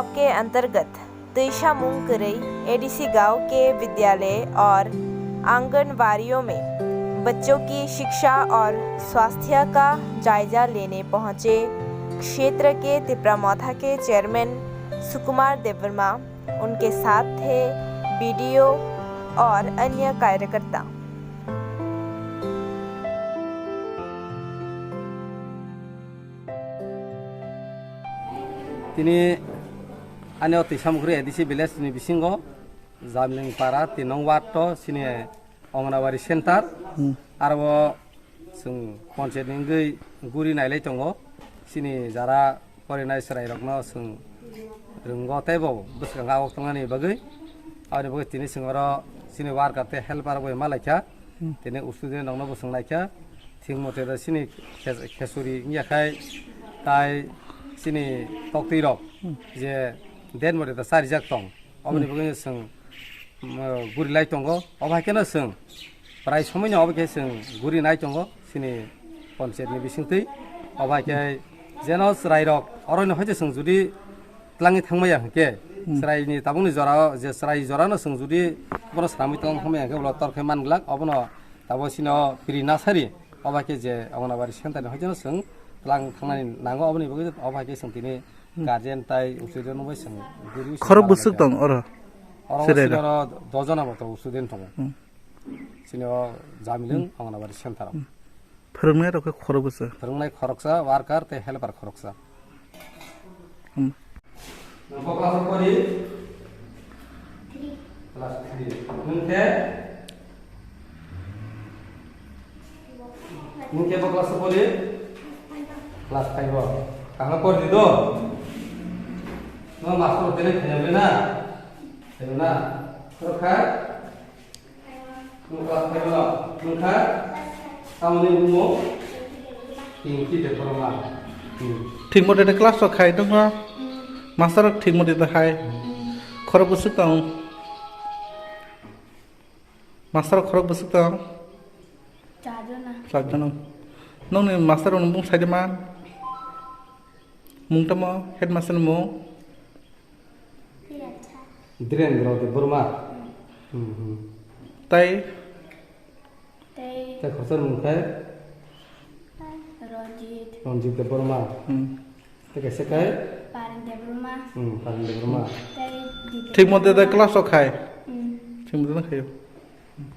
गांव के अंतर्गत तुइशामुंग करई एडीसी गांव के विद्यालय और आंगनवाड़ियों में बच्चों की शिक्षा और स्वास्थ्य का जायजा लेने पहुंचे क्षेत्र के तिप्रामौथा के चेयरमैन सुकुमार देवर्मा। उनके साथ थे बीडीओ और अन्य कार्यकर्ता। Tini ane Tuisamukri edisi village ni bisingo Jamling para tinong wato sini Onganawari center arbo sung ponche ningai guri nailai tongo sini jara porinai serai rokno sung runggo tebo buskanga oktongani bagai awni bagai tini singoro sini war karte helper boy malaika tini usudin nongno busung naika thingmote da sini khesuri nyakai tai sini tokti rok je den mode da sari jak tong obni bugin sung guri lai tongo oba kena sung prai somoyno oba ke sung guri nai tongo sini panchayat ni bisingtei oba ke jeno srai rok oroino hoje sung judi tlangi thangmaya ke srai ni tabungni jora je srai jora no sung judi bono sramui tlang thangmaya ke bolo torkhe manglak obono tabo sino piri nasari oba ke je Onganawari center ni hoje no sung lang thangani nango obni bugin oba ke sung tini guardian tai usudin no sung guri खरब बुसुक दं अर Sino dozona moto usudin tongo. Sino Jamling Onganawari center. फोरोंनाय रखो खरब बुसु Perungnai khoroksa worker te helper khoroksa. Napa kelas apa di? Kelas 3. Nungke apa kelas apa di? Kelas 5. Kang apa di do? No masuk tene khayabena. Khayabena. Terus kan? Kelas 5. Nungka Kamu ni umum, tinggi dekorma. ठीक मते the class खाइ दङ master ठीक मते the खाइ खरब बुसुक दं master खरब बुसुक दं चारजना नों नि मास्टर उन बुं साइड मा मुं तम हेड मास्टर मु Dren de Burma. ताइ Te khosar mungkai. Ronjit de Burma. Te kaise kai? Paring de Burma. Paring de Burma. ठीक मते द क्लास खाइ ठीक मते खाइ